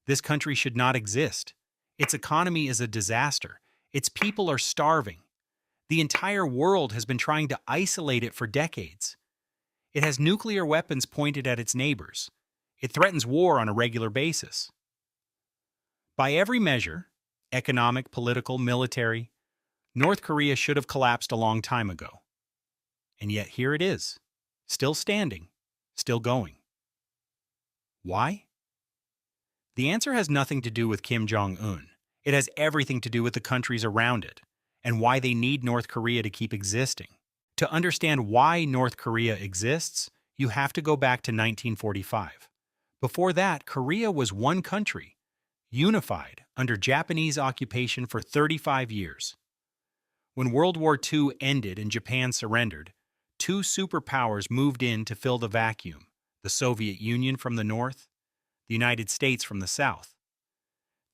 This country should not exist. Its economy is a disaster. Its people are starving. The entire world has been trying to isolate it for decades. It has nuclear weapons pointed at its neighbors. It threatens war on a regular basis. By every measure, economic, political, military, North Korea should have collapsed a long time ago. And yet here it is, still standing, still going. Why? The answer has nothing to do with Kim Jong Un. It has everything to do with the countries around it and why they need North Korea to keep existing. To understand why North Korea exists, you have to go back to 1945. Before that, Korea was one country, unified under Japanese occupation for 35 years. When World War II ended and Japan surrendered, two superpowers moved in to fill the vacuum: the Soviet Union from the north, the United States from the south.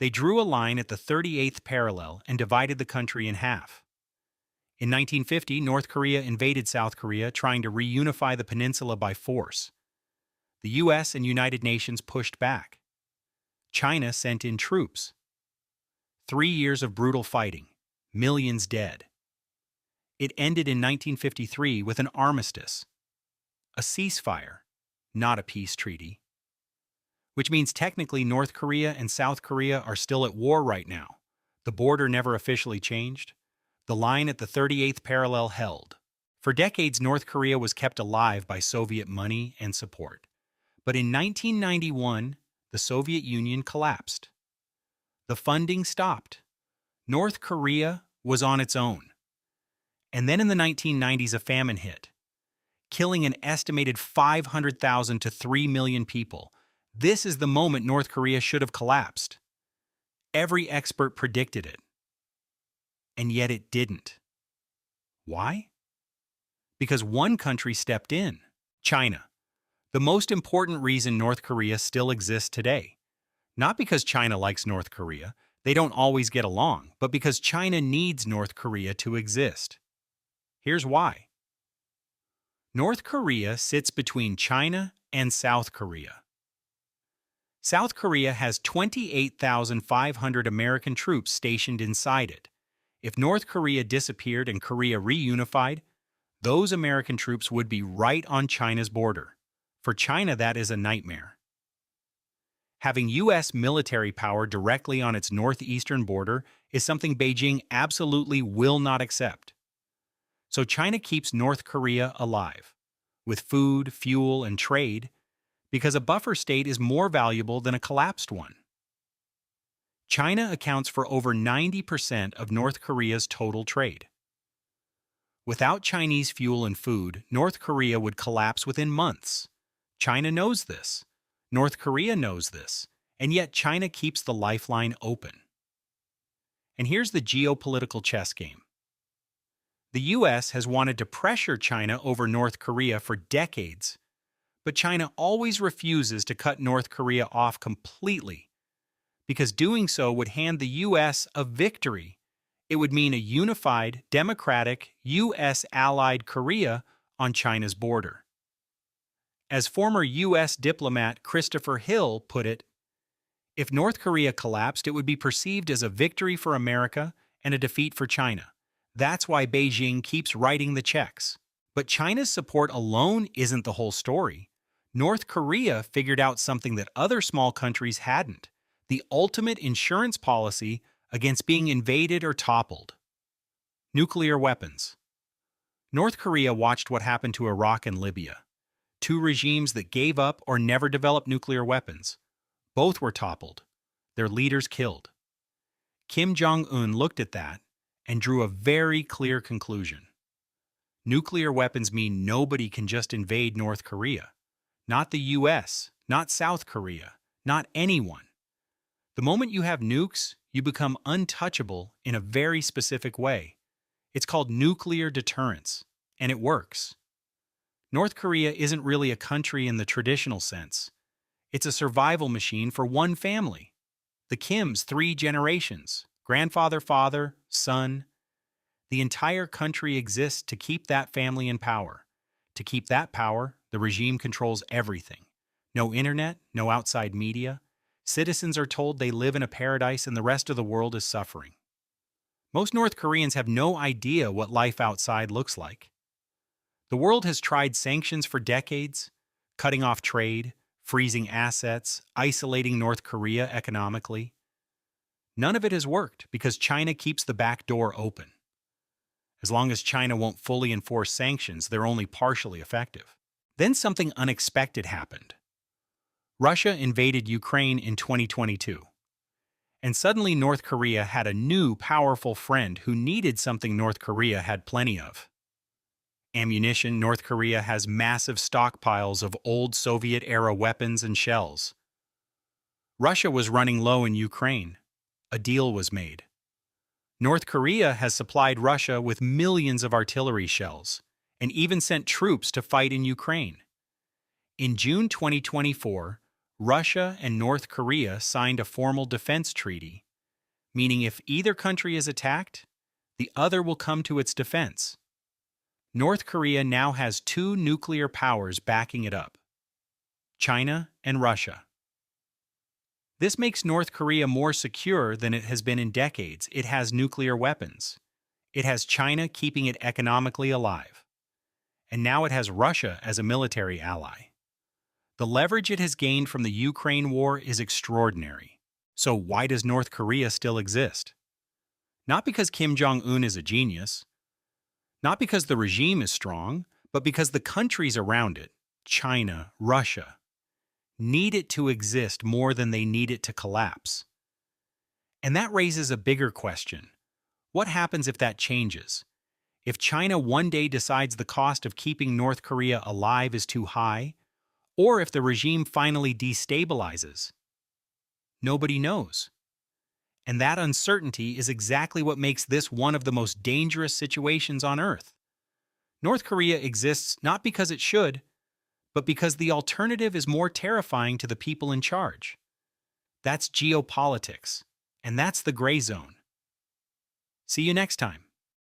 They drew a line at the 38th parallel and divided the country in half. In 1950, North Korea invaded South Korea, trying to reunify the peninsula by force. The US and United Nations pushed back. China sent in troops. 3 years of brutal fighting, millions dead. It ended in 1953 with an armistice, a ceasefire, not a peace treaty. Which means technically North Korea and South Korea are still at war right now. The border never officially changed. The line at the 38th parallel held. For decades, North Korea was kept alive by Soviet money and support. But in 1991, the Soviet Union collapsed. The funding stopped. North Korea was on its own. And then in the 1990s, a famine hit, killing an estimated 500,000 to 3 million people. This is the moment North Korea should have collapsed. Every expert predicted it. And yet it didn't. Why? Because one country stepped in: China. The most important reason North Korea still exists today. Not because China likes North Korea, they don't always get along, but because China needs North Korea to exist. Here's why. North Korea sits between China and South Korea. South Korea has 28,500 American troops stationed inside it. If North Korea disappeared and Korea reunified, those American troops would be right on China's border. For China, that is a nightmare. Having U.S. military power directly on its northeastern border is something Beijing absolutely will not accept. So China keeps North Korea alive, with food, fuel, and trade, because a buffer state is more valuable than a collapsed one. China accounts for over 90% of North Korea's total trade. Without Chinese fuel and food, North Korea would collapse within months. China knows this. North Korea knows this. And yet China keeps the lifeline open. And here's the geopolitical chess game. The U.S. has wanted to pressure China over North Korea for decades, but China always refuses to cut North Korea off completely, because doing so would hand the U.S. a victory. It would mean a unified, democratic, U.S.-allied Korea on China's border. As former U.S. diplomat Christopher Hill put it, if North Korea collapsed, it would be perceived as a victory for America and a defeat for China. That's why Beijing keeps writing the checks. But China's support alone isn't the whole story. North Korea figured out something that other small countries hadn't: the ultimate insurance policy against being invaded or toppled. Nuclear weapons. North Korea watched what happened to Iraq and Libya. Two regimes that gave up or never developed nuclear weapons. Both were toppled, their leaders killed. Kim Jong Un looked at that and drew a very clear conclusion. Nuclear weapons mean nobody can just invade North Korea. Not the US, not South Korea, not anyone. The moment you have nukes, you become untouchable in a very specific way. It's called nuclear deterrence, and it works. North Korea isn't really a country in the traditional sense. It's a survival machine for one family. The Kim's 3 generations: grandfather, father, son. The entire country exists to keep that family in power. To keep that power, the regime controls everything. No internet, no outside media. Citizens are told they live in a paradise and the rest of the world is suffering. Most North Koreans have no idea what life outside looks like. The world has tried sanctions for decades, cutting off trade, freezing assets, isolating North Korea economically. None of it has worked because China keeps the back door open. As long as China won't fully enforce sanctions, they're only partially effective. Then something unexpected happened. Russia invaded Ukraine in 2022. And suddenly North Korea had a new powerful friend who needed something North Korea had plenty of. Ammunition. North Korea has massive stockpiles of old Soviet-era weapons and shells. Russia was running low in Ukraine. A deal was made. North Korea has supplied Russia with millions of artillery shells and even sent troops to fight in Ukraine. In June 2024, Russia and North Korea signed a formal defense treaty, meaning if either country is attacked, the other will come to its defense. North Korea now has two nuclear powers backing it up: China and Russia. This makes North Korea more secure than it has been in decades. It has nuclear weapons. It has China keeping it economically alive. And now it has Russia as a military ally. The leverage it has gained from the Ukraine war is extraordinary. So why does North Korea still exist? Not because Kim Jong Un is a genius, not because the regime is strong, but because the countries around it, China, Russia, need it to exist more than they need it to collapse. And that raises a bigger question. What happens if that changes? If China one day decides the cost of keeping North Korea alive is too high, or if the regime finally destabilizes? Nobody knows. And that uncertainty is exactly what makes this one of the most dangerous situations on Earth. North Korea exists not because it should, but because the alternative is more terrifying to the people in charge. That's geopolitics, and that's the gray zone. See you next time.